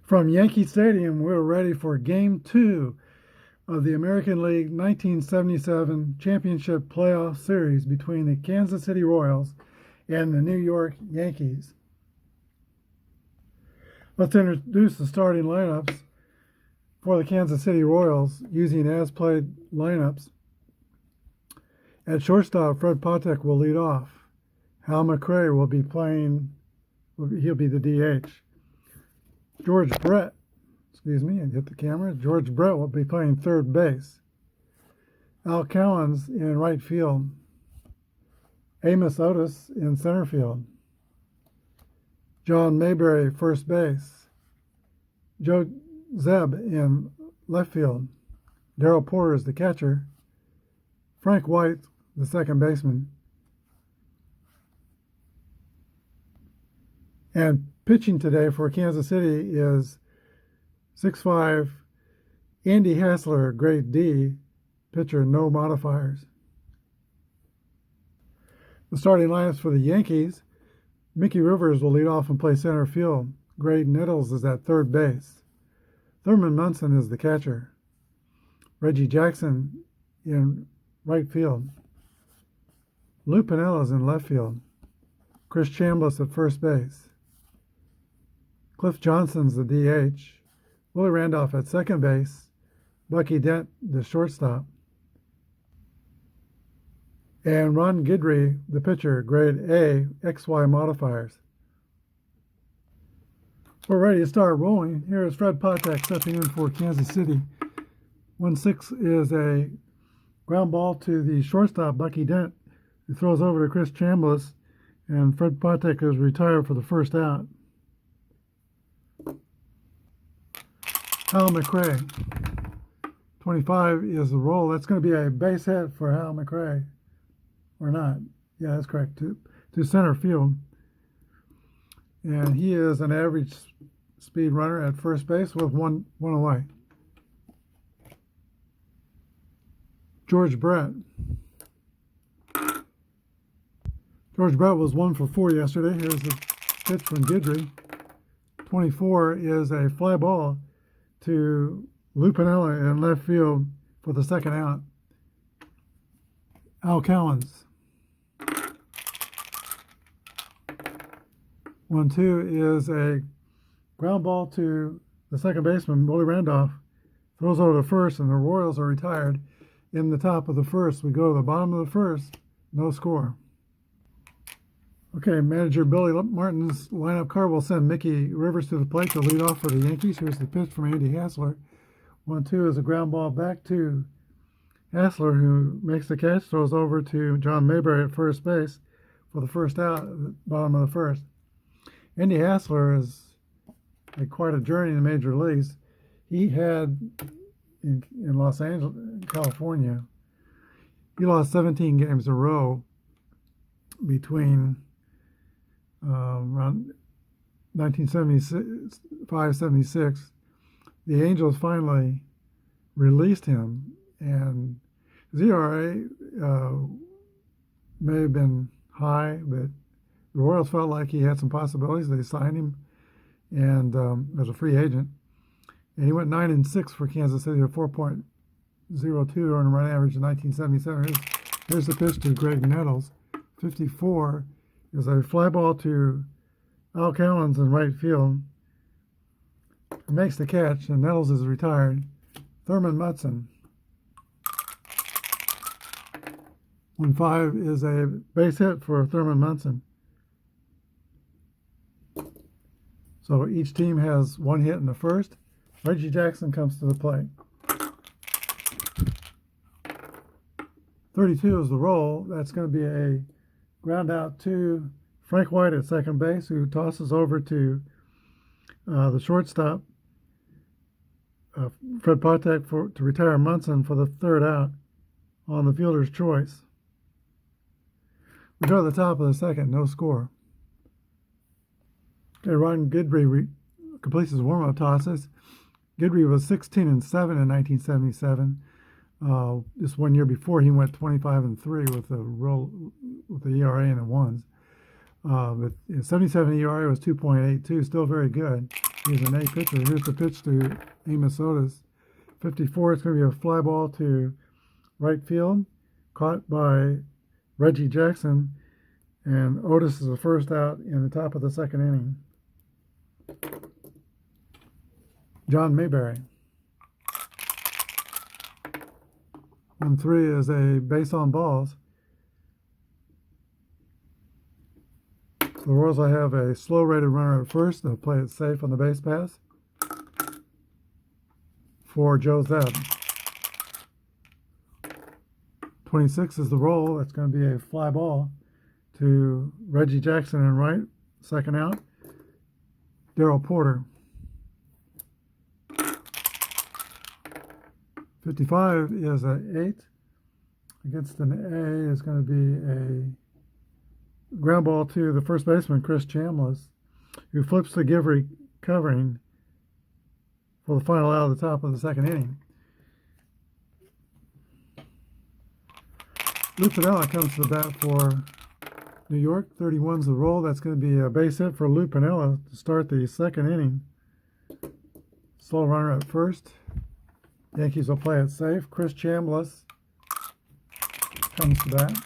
From Yankee Stadium, we're ready for Game 2 of the American League 1977 Championship Playoff Series between the Kansas City Royals and the New York Yankees. Let's introduce the starting lineups for the Kansas City Royals using as-played lineups. At shortstop, Fred Patek will lead off. Hal McRae will be playing, he'll be the DH. George Brett will be playing third base. Al Cowens in right field. Amos Otis in center field. John Mayberry, first base. Joe Zeb in left field. Darrell Porter is the catcher. Frank White, the second baseman. And pitching today for Kansas City is 6'5" Andy Hassler, grade D, pitcher, no modifiers. The starting lineups for the Yankees: Mickey Rivers will lead off and play center field. Grade Nettles is at third base. Thurman Munson is the catcher. Reggie Jackson in right field. Lou Piniella is in left field. Chris Chambliss at first base. Cliff Johnson's the DH. Willie Randolph at second base. Bucky Dent, the shortstop. And Ron Guidry, the pitcher, grade A, XY modifiers. We're ready to start rolling. Here is Fred Patek stepping in for Kansas City. 1-6 is a ground ball to the shortstop, Bucky Dent, who throws over to Chris Chambliss, and Fred Patek is retired for the first out. Hal McRae, 25 is the roll. That's going to be a base hit for Hal McRae, or not. Yeah, that's correct, to center field. And he is an average speed runner at first base with one away. George Brett. George Brett was 1 for 4 yesterday. Here's the pitch from Guidry. 24 is a fly ball to Lou Piniella in left field for the second out. Al Cowens. 1-2 is a ground ball to the second baseman, Willie Randolph. Throws over to first, and the Royals are retired. In the top of the first, we go to the bottom of the first, no score. Okay, manager Billy Martin's lineup card will send Mickey Rivers to the plate to lead off for the Yankees. Here's the pitch from Andy Hassler. 1-2 is a ground ball back to Hassler, who makes the catch, throws over to John Mayberry at first base for the first out at the bottom of the first. Andy Hassler has had quite a journey in the major leagues. He had, in Los Angeles, California, he lost 17 games in a row between around 1975-76. The Angels finally released him, and his ERA may have been high, but the Royals felt like he had some possibilities. They signed him and as a free agent, and he went 9-6 for Kansas City, a 4.02 earned run average in 1977. Here's the pitch to Greg Nettles. 54 is a fly ball to Al Cowens in right field. He makes the catch, and Nettles is retired. Thurman Munson. 1-5 is a base hit for Thurman Munson. So each team has one hit in the first. Reggie Jackson comes to the plate. 32 is the roll. That's going to be a ground out to Frank White at second base, who tosses over to the shortstop, Fred Patek, to retire Munson for the third out on the fielder's choice. We go to the top of the second, no score. Okay, Ron Guidry completes his warm-up tosses. Guidry was 16-7 in 1977. Just 1 year before, he went 25-3 with the ERA in the ones. But 77 ERA was 2.82, still very good. He's an A pitcher. Here's the pitch to Amos Otis. 54, it's going to be a fly ball to right field, caught by Reggie Jackson, and Otis is the first out in the top of the second inning. John Mayberry. 1-3 is a base on balls. So the Royals will have a slow rated runner at first. They'll play it safe on the base pass for Joe Zeb. 26 is the roll. That's going to be a fly ball to Reggie Jackson in right, second out. Darrell Porter. 55 is an 8. Against an A is going to be a ground ball to the first baseman, Chris Chambliss, who flips the Givery covering for the final out of the top of the second inning. Lou Piniella comes to the bat for New York. 31's the roll. That's going to be a base hit for Lou Piniella to start the second inning. Slow runner at first. Yankees will play it safe. Chris Chambliss comes to bat.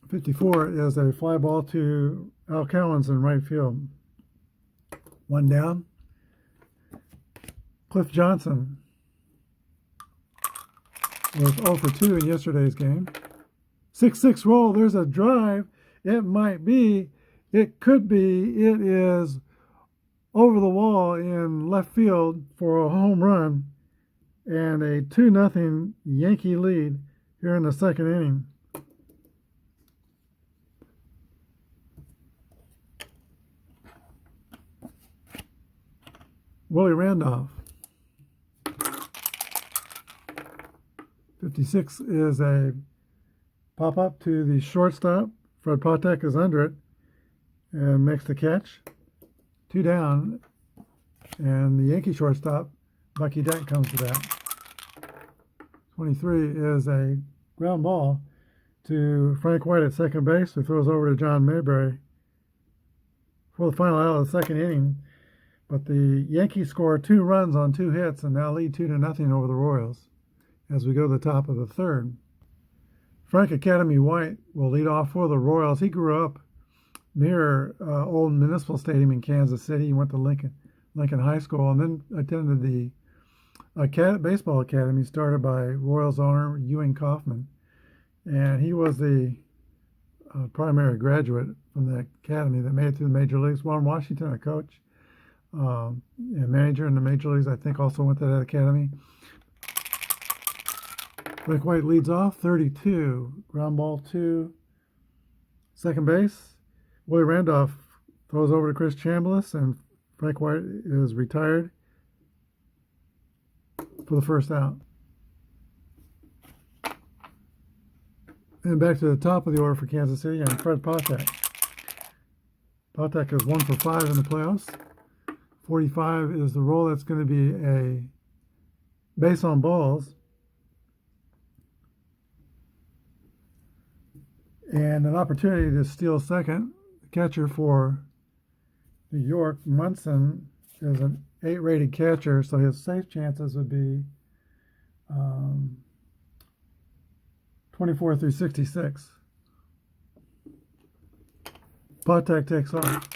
54 is a fly ball to Al Cowens in right field. One down. Cliff Johnson was 0 for 2 in yesterday's game. 6-6 roll. There's a drive. It might be. It could be. It is over the wall in left field for a home run and a 2-0 Yankee lead here in the second inning. Willie Randolph. 56 is a pop-up to the shortstop. Fred Patek is under it and makes the catch. 2 down, and the Yankee shortstop, Bucky Dent, comes to that. 23 is a ground ball to Frank White at second base, who throws over to John Mayberry for the final out of the second inning. But the Yankees score 2 runs on 2 hits and now lead 2-0 over the Royals as we go to the top of the third. Frank Academy White will lead off for the Royals. He grew up near Old Municipal Stadium in Kansas City. He went to Lincoln High School and then attended the baseball academy started by Royals owner Ewing Kauffman. And he was the primary graduate from the academy that made it to the major leagues. Warren Washington, a coach and manager in the major leagues, I think also went to that academy. Frank White leads off, 32. Ground ball to second base. Willie Randolph throws over to Chris Chambliss, and Frank White is retired for the first out. And back to the top of the order for Kansas City and Fred Patek. Patek is 1 for 5 in the playoffs. 45 is the roll. That's going to be a base on balls. And an opportunity to steal second. The catcher for New York, Munson, is an 8-rated catcher, so his safe chances would be 24 through 66. Patek takes off.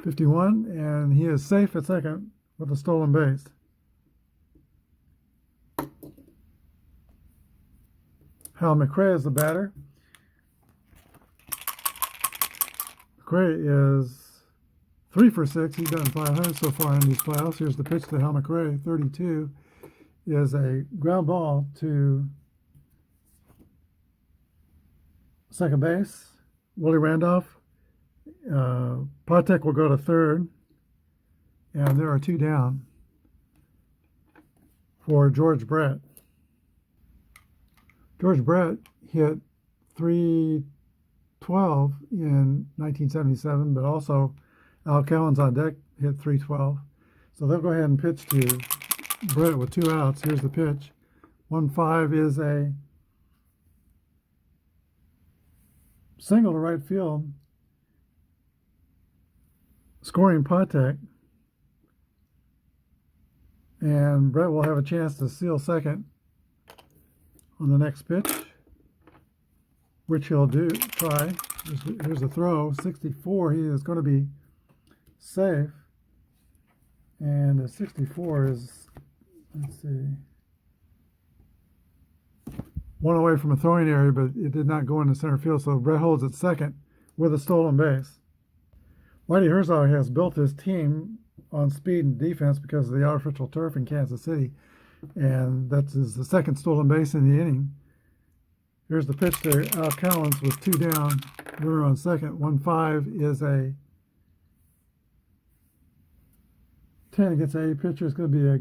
51, and he is safe at second with a stolen base. Hal McRae is the batter. McRae is 3 for 6. He's done 500 so far in these playoffs. Here's the pitch to Hal McRae. 32 is a ground ball to second base. Willie Randolph. Patek will go to third. And there are 2 down for George Brett. George Brett hit .312 in 1977, but also Al Cowens on deck hit .312. So they'll go ahead and pitch to Brett with 2 outs. Here's the pitch. 1-5 is a single to right field scoring Patek. And Brett will have a chance to seal second on the next pitch, which he'll try. Here's a throw, 64. He is going to be safe. And the 64 is, let's see, one away from a throwing area, but it did not go into center field, so Brett holds at second with a stolen base. Whitey Herzog has built his team on speed and defense because of the artificial turf in Kansas City, and that's the second stolen base in the inning. Here's the pitch to Al Collins with 2 down, runner on second. 1-5 is a 10 against a pitcher. It's going to be a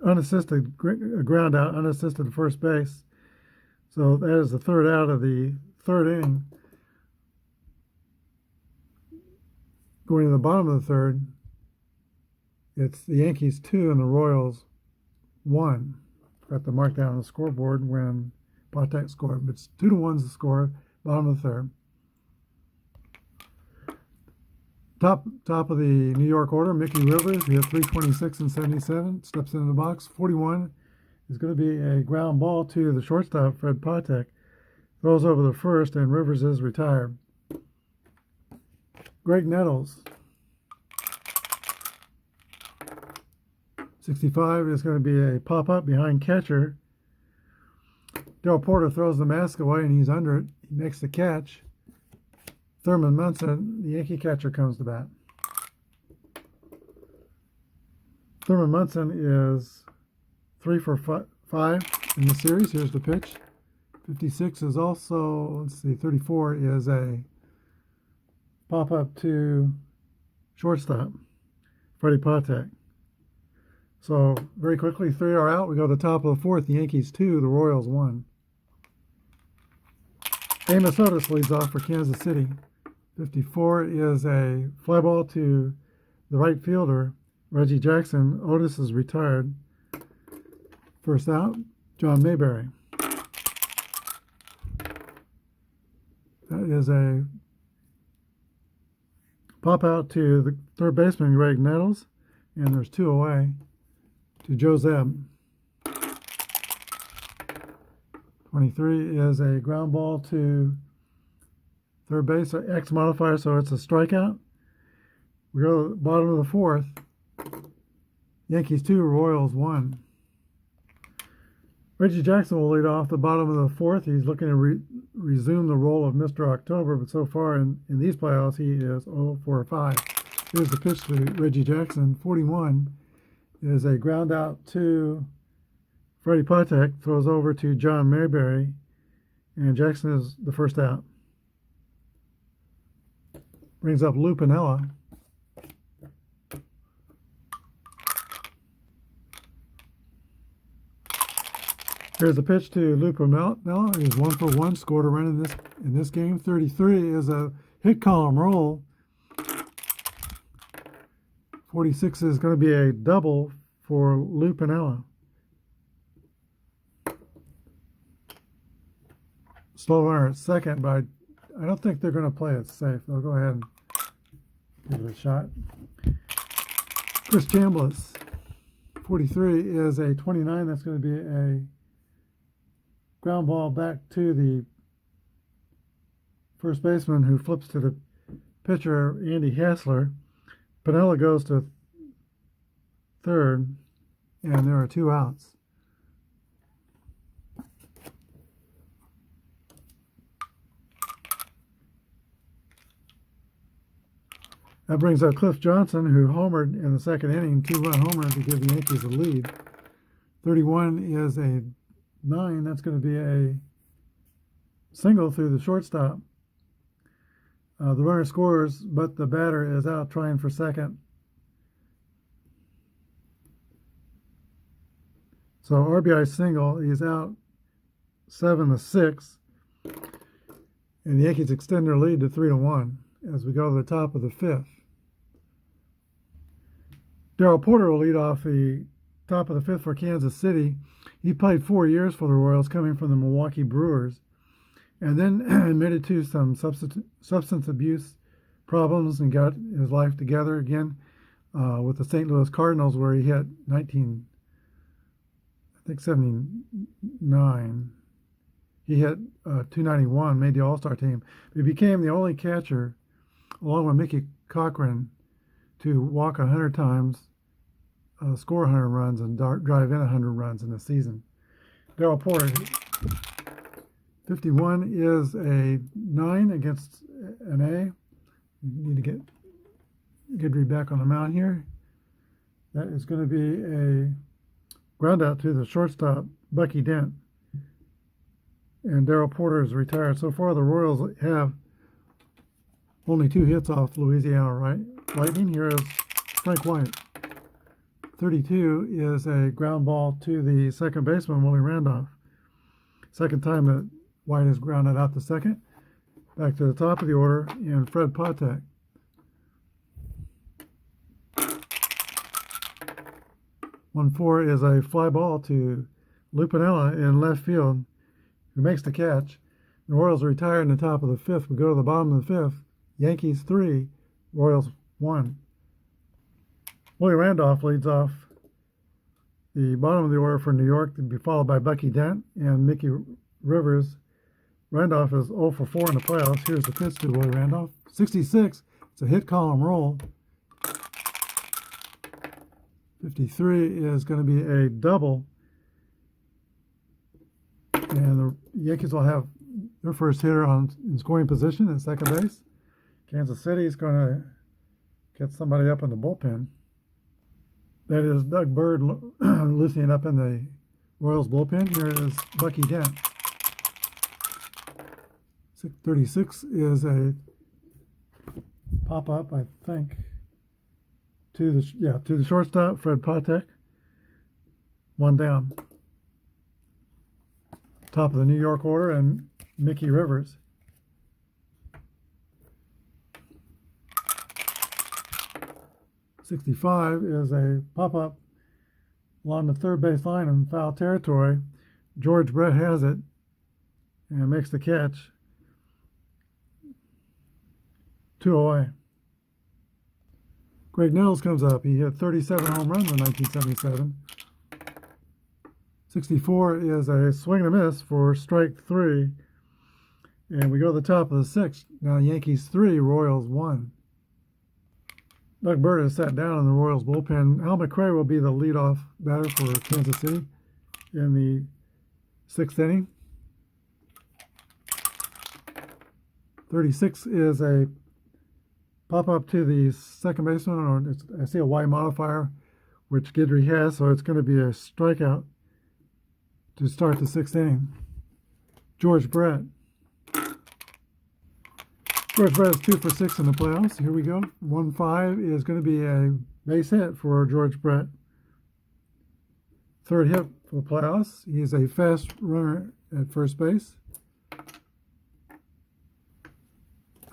unassisted ground out, unassisted to first base. So that is the third out of the third inning. Going to the bottom of the third, it's the Yankees 2 and the Royals 1. Got the mark down on the scoreboard when Patek scored, but it's 2-1 the score, bottom of the third. Top of the New York order, Mickey Rivers. He has 326 and 77. Steps into the box. 41 is going to be a ground ball to the shortstop, Fred Patek. Throws over the first, and Rivers is retired. Greg Nettles. 65 is going to be a pop-up behind catcher. Del Porter throws the mask away, and he's under it. He makes the catch. Thurman Munson, the Yankee catcher, comes to bat. Thurman Munson is 3 for 5 in the series. Here's the pitch. 56 is also, 34 is a pop-up to shortstop, Freddie Patek. So very quickly, 3 are out. We go to the top of the fourth. The Yankees 2, the Royals 1. Amos Otis leads off for Kansas City. 54 is a fly ball to the right fielder, Reggie Jackson. Otis is retired. First out, John Mayberry. That is a pop out to the third baseman, Greg Nettles, and there's 2 away to Joe Zeb. 23 is a ground ball to third base, X modifier, so it's a strikeout. We go to the bottom of the fourth. Yankees 2, Royals 1. Reggie Jackson will lead off the bottom of the fourth. He's looking to resume the role of Mr. October, but so far in these playoffs, he is 0 for 5. Here's the pitch to Reggie Jackson. 41 is a ground out to Freddie Patek, throws over to John Mayberry, and Jackson is the first out. Brings up Lou Piniella. Here's the pitch to Lou Piniella. He's 1 for 1, scored a run in this game. 33 is a hit column roll. 46 is going to be a double for Lou Piniella. Slow runner at second, but I don't think they're going to play it safe. They'll go ahead and give it a shot. Chris Chambliss, 43 is a 29. That's going to be a ground ball back to the first baseman, who flips to the pitcher, Andy Hassler. Piniella goes to third, and there are 2 outs. That brings up Cliff Johnson, who homered in the second inning, 2-run homer to give the Yankees a lead. 31 is a 9. That's going to be a single through the shortstop. The runner scores, but the batter is out trying for second. So RBI single. He's out 7-6, and the Yankees extend their lead to 3-1 as we go to the top of the fifth. Darrell Porter will lead off the top of the fifth for Kansas City. He played 4 years for the Royals, coming from the Milwaukee Brewers. and then admitted to some substance abuse problems and got his life together again with the St. Louis Cardinals, where he hit 79. He hit 291, made the All-Star team. He became the only catcher, along with Mickey Cochran, to walk 100 times, score 100 runs, and drive in 100 runs in a season. Darrell Porter, 51 is a 9 against an A. You need to get Guidry back on the mound here. That is going to be a ground out to the shortstop, Bucky Dent. And Darrell Porter is retired. So far, the Royals have only 2 hits off Louisiana Lightning. Here is Frank White. 32 is a ground ball to the second baseman, Willie Randolph. Second time that White has grounded out to second. Back to the top of the order, and Fred Patek. One 4 is a fly ball to Lupinella in left field, who makes the catch. The Royals retire in the top of the 5th. We go to the bottom of the 5th. Yankees 3, Royals 1. Willie Randolph leads off the bottom of the order for New York, to be followed by Bucky Dent and Mickey Rivers. Randolph is 0 for 4 in the playoffs. Here's the pitch to Willie Randolph. 66. It's a hit column roll. 53 is going to be a double. And the Yankees will have their first hitter in scoring position at second base. Kansas City is going to get somebody up in the bullpen. That is Doug Bird loosening up in the Royals bullpen. Here is Bucky Dent. 36 is a pop-up, I think, to the shortstop, Fred Patek. 1 down. Top of the New York order, and Mickey Rivers. .65 is a pop-up along the third base line in foul territory. George Brett has it and makes the catch. 2 away. Greg Nettles comes up. He hit 37 home runs in 1977. 64 is a swing and a miss for strike 3. And we go to the top of the 6th. Now Yankees 3, Royals 1. Doug Bird has sat down in the Royals bullpen. Al McRae will be the leadoff batter for Kansas City in the 6th inning. 36 is a pop-up to the second baseman, or I see a Y modifier, which Guidry has, so it's going to be a strikeout to start the 6th inning. George Brett. George Brett is 2 for 6 in the playoffs. Here we go. 1-5 is going to be a base hit for George Brett. 3rd hit for the playoffs. He is a fast runner at first base.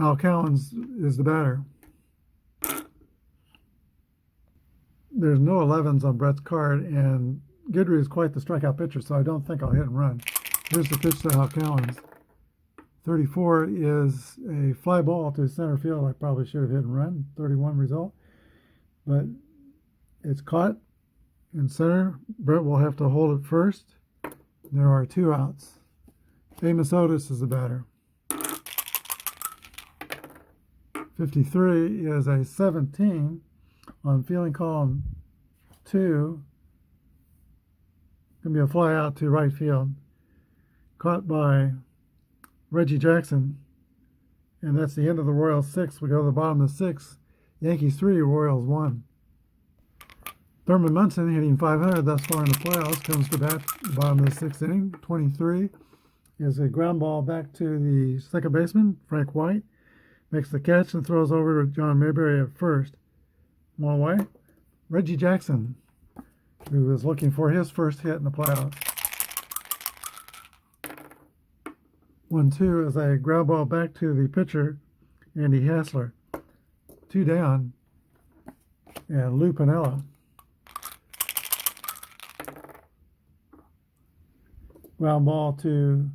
Al Cowens is the batter. There's no 11s on Brett's card, and Guidry is quite the strikeout pitcher, so I don't think I'll hit and run. Here's the pitch to Al Cowens. 34 is a fly ball to center field. I probably should have hit and run. 31 result. But it's caught in center. Brett will have to hold it first. There are 2 outs. Amos Otis is the batter. 53 is a 17 on fielding column 2. Going to be a fly out to right field. Caught by Reggie Jackson. And that's the end of the Royals 6. We go to the bottom of the 6th. Yankees 3, Royals 1. Thurman Munson, hitting .500 thus far in the playoffs, comes to bat at the bottom of the 6th inning. 23 is a ground ball back to the second baseman, Frank White. Makes the catch and throws over to John Mayberry at first. 1 away. Reggie Jackson, who is looking for his first hit in the playoffs. 1-2 is a ground ball back to the pitcher, Andy Hassler. 2 down, and Lou Piniella. Ground ball to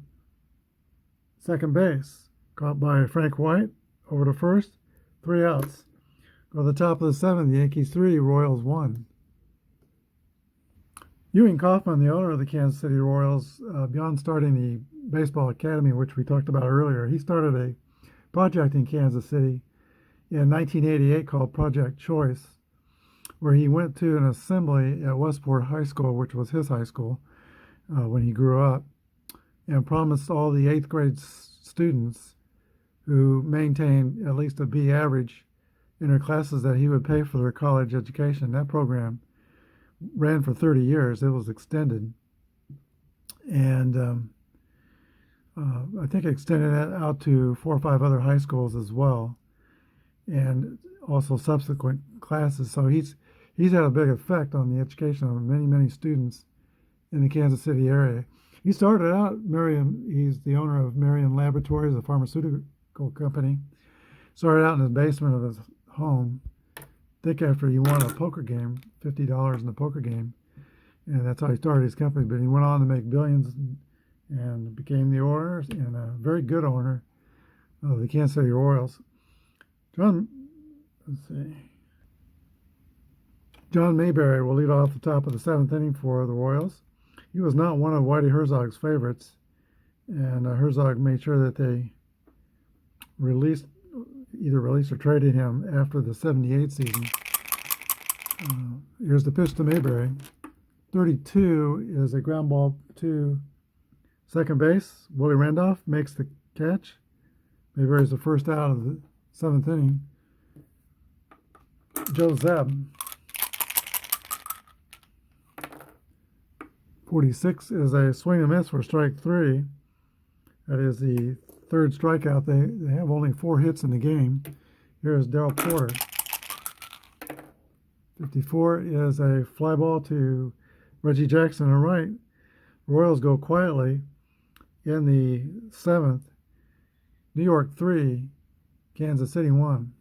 Second base, caught by Frank White, over to first, 3 outs. Go to the top of the seventh, Yankees 3, Royals 1. Ewing Kauffman, the owner of the Kansas City Royals, beyond starting the baseball academy, which we talked about earlier, he started a project in Kansas City in 1988 called Project Choice, where he went to an assembly at Westport High School, which was his high school when he grew up, and promised all the 8th grade students who maintained at least a B average in their classes that he would pay for their college education. That program ran for 30 years. It was extended. And I think it extended that out to 4 or 5 other high schools as well, and also subsequent classes. So he's had a big effect on the education of many, many students in the Kansas City area. He started out, he's the owner of Marion Laboratories, a pharmaceutical company. Started out in the basement of his home. I think after he won a poker game, $50 in a poker game, and that's how he started his company. But he went on to make billions and became the owner, and a very good owner of the Kansas City Royals. John Mayberry will lead off the top of the 7th inning for the Royals. He was not one of Whitey Herzog's favorites, and Herzog made sure that they either released or traded him after the 78 season. Here's the pitch to Mayberry. 32 is a ground ball to second base. Willie Randolph makes the catch. Mayberry's the first out of the 7th inning. Joe Zeb. 46 is a swing and miss for strike 3. That is the 3rd strikeout. They have only 4 hits in the game. Here is Darrell Porter. 54 is a fly ball to Reggie Jackson on right. Royals go quietly in the 7th. New York 3, Kansas City 1.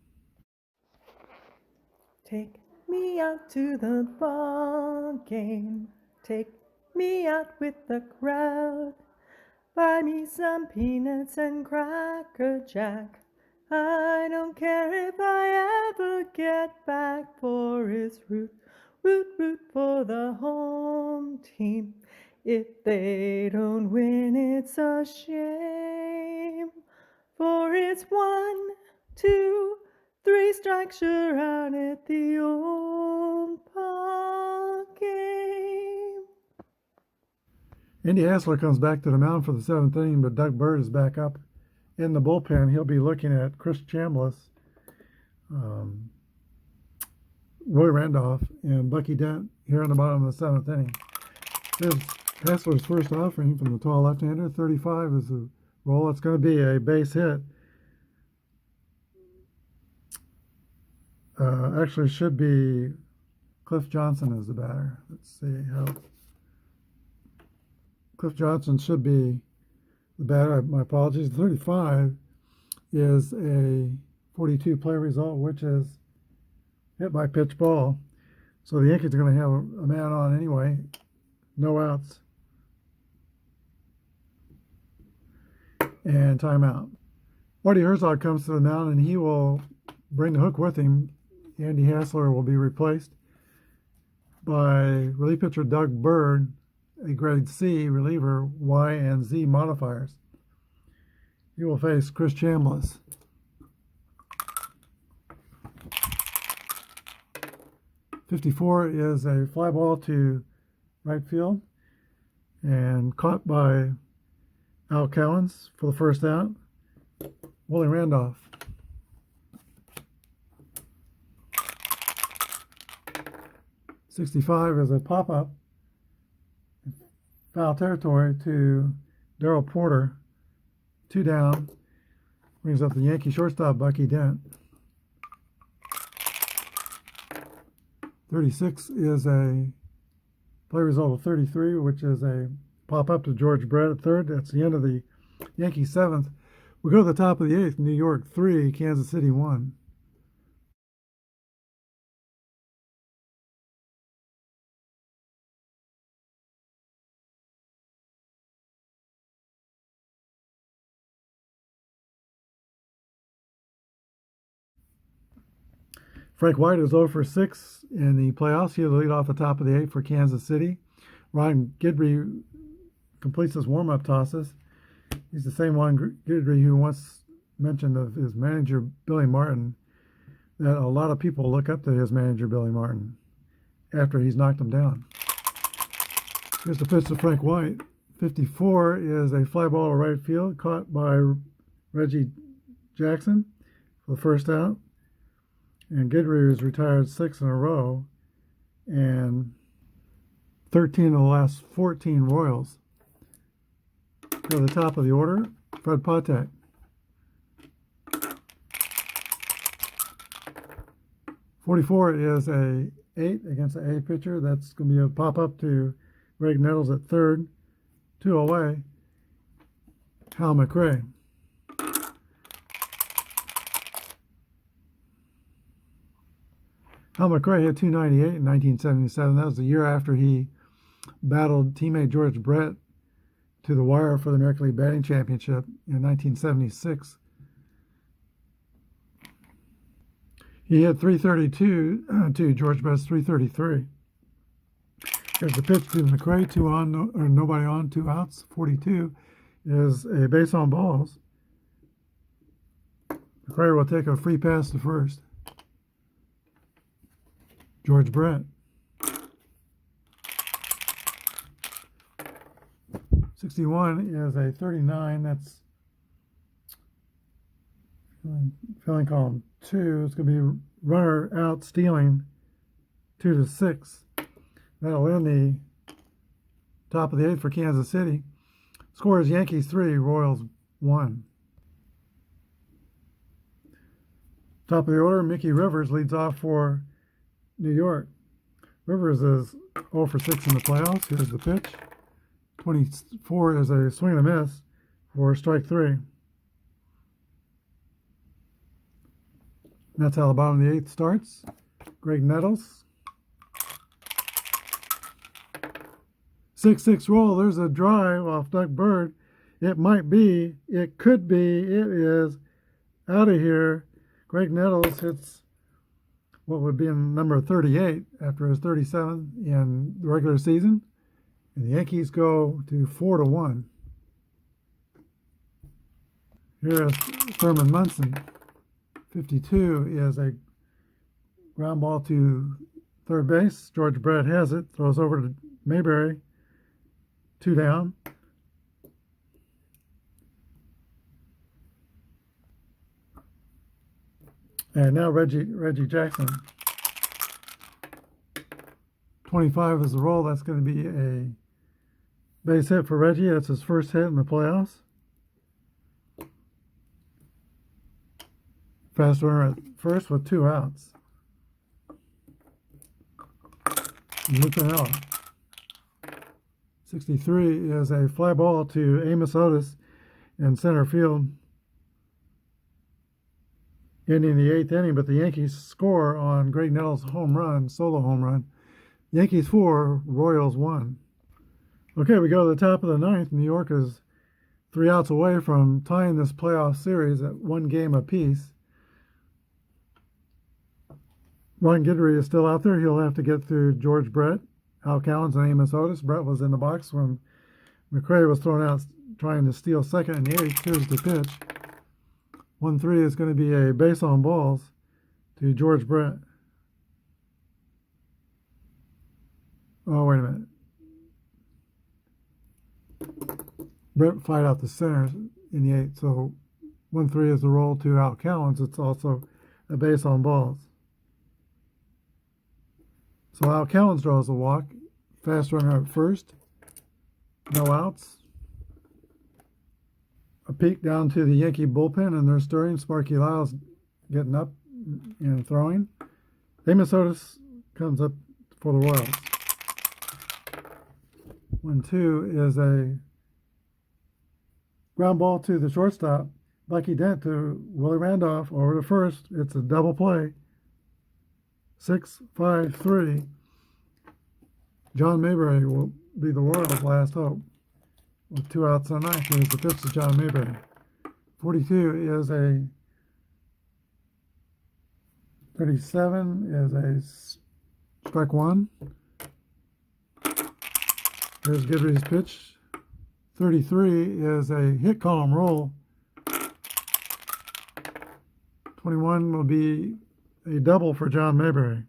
Take me out to the ball game. Take me out with the crowd. Buy me some peanuts and Cracker Jack. I don't care if I ever get back, for it's root for the home team. If they don't win, it's a shame, for it's 1, 2, 3 strikes, you're out at the old Ballgame. Andy Hassler comes back to the mound for the 7th inning, but Doug Bird is back up in the bullpen. He'll be looking at Chris Chambliss, Roy Randolph, and Bucky Dent here on the bottom of the 7th inning. Here's Hassler's first offering from the tall left-hander. 35 is the roll. It's going to be a base hit. Actually, it should be Cliff Johnson as the batter. Let's see how. Cliff Johnson should be the batter. My apologies. 35 is a 42 play result, which is hit by pitch ball. So the Yankees are going to have a man on anyway. No outs. And timeout. Whitey Herzog comes to the mound, and he will bring the hook with him. Andy Hassler will be replaced by relief pitcher Doug Bird, a grade C reliever, Y and Z modifiers. He will face Chris Chambliss. .54 is a fly ball to right field and caught by Al Cowens for the first out. Willie Randolph. .65 is a pop-up foul territory to Darrell Porter. 2 down. Brings up the Yankee shortstop, Bucky Dent. 36 is a play result of 33, which is a pop-up to George Brett at third. That's the end of the Yankee 7th. We go to the top of the 8th. New York 3, Kansas City 1. Frank White is 0 for 6 in the playoffs. He'll lead off the top of the 8th for Kansas City. Ron Guidry completes his warm-up tosses. He's the same Ron Guidry who once mentioned of his manager, Billy Martin, that a lot of people look up to his manager, Billy Martin, after he's knocked them down. Here's the pitch to Frank White. 54 is a fly ball to right field, caught by Reggie Jackson for the first out. And Guidry has retired 6 in a row, and 13 of the last 14 Royals. Go to the top of the order, Fred Patek. .44 is a 8 against the A pitcher. That's going to be a pop-up to Greg Nettles at third. 2 away, Hal McRae. Hal McRae hit .298 in 1977. That was the year after he battled teammate George Brett to the wire for the American League Batting Championship in 1976. He hit .332 to George Brett's .333. Here's the pitch to McRae, 2 on, or nobody on, 2 outs. 42 is a base on balls. McRae will take a free pass to first. George Brett. 61 is a 39. That's filling column 2. It's going to be runner out stealing 2 to 6. That'll end the top of the 8th for Kansas City. Score is Yankees 3, Royals 1. Top of the order, Mickey Rivers leads off for New York. Rivers is 0 for 6 in the playoffs. Here's the pitch. 24 is a swing and a miss for strike 3. That's how the bottom of the 8th starts. Greg Nettles. 6-6 roll. There's a drive off Doug Bird. It might be. It could be. It is out of here. Greg Nettles hits what would be in number 38 after his 37 in the regular season. And the Yankees go to 4-1. Here's Thurman Munson. 52 is a ground ball to third base. George Brett has it. Throws over to Mayberry. 2 down. And now Reggie Jackson. 25 is the roll. That's going to be a base hit for Reggie. That's his first hit in the playoffs. Fast runner at first with 2 outs. Lucanella. 63 is a fly ball to Amos Otis in center field, ending the 8th inning, but the Yankees score on Greg Nettles' home run, solo home run. Yankees 4, Royals 1. Okay, we go to the top of the 9th. New York is 3 outs away from tying this playoff series at 1 game apiece. Ron Guidry is still out there. He'll have to get through George Brett, Al Cowens, and Amos Otis. Brett was in the box when McRae was thrown out trying to steal second in the 8th. Here's the pitch. 1-3 is going to be a base on balls to George Brett. Oh, wait a minute. Brett fired out the center in the 8th. So 1-3 is the roll to Al Cowens. It's also a base on balls. So Al Cowens draws a walk. Fast runner at first. No outs. A peek down to the Yankee bullpen, and they're stirring. Sparky Lyles getting up and throwing. Amos Otis comes up for the Royals. 1-2 is a ground ball to the shortstop. Bucky Dent to Willie Randolph over to first. It's a double play. 6-5-3. John Mayberry will be the Royals' last hope. With 2 outs on 9th, here's the pitch to John Mayberry. 42 is a 37 is a strike one. Here's Guidry's pitch. 33 is a hit column roll. 21 will be a double for John Mayberry.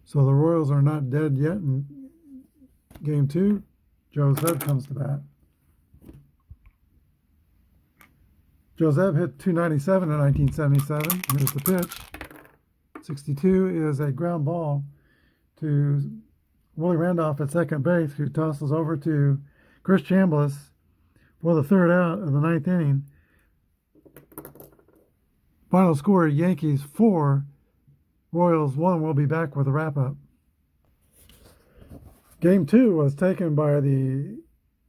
So the Royals are not dead yet in Game 2. Joe Zeb comes to bat. Joe Zeb hit .297 in 1977. Here's the pitch. 62 is a ground ball to Willie Randolph at second base, who tosses over to Chris Chambliss for the third out of the ninth inning. Final score, Yankees 4, Royals 1. We'll be back with a wrap-up. Game 2 was taken by the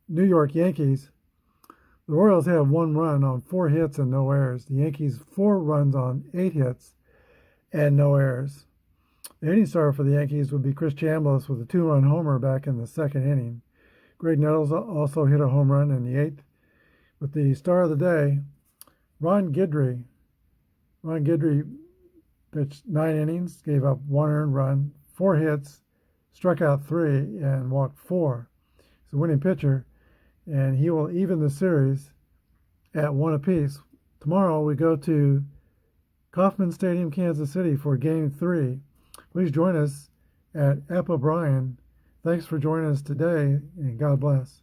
New York Yankees. The Royals had 1 run on 4 hits and no errors. The Yankees 4 runs on 8 hits and no errors. The inning starter for the Yankees would be Chris Chambliss with a 2-run homer back in the second inning. Greg Nettles also hit a home run in the 8th. With the star of the day, Ron Guidry. Ron Guidry pitched 9 innings, gave up 1 earned run, 4 hits, struck out 3, and walked 4. He's a winning pitcher, and he will even the series at 1 apiece. Tomorrow we go to Kauffman Stadium, Kansas City for Game 3. Please join us at Apba. Thanks for joining us today, and God bless.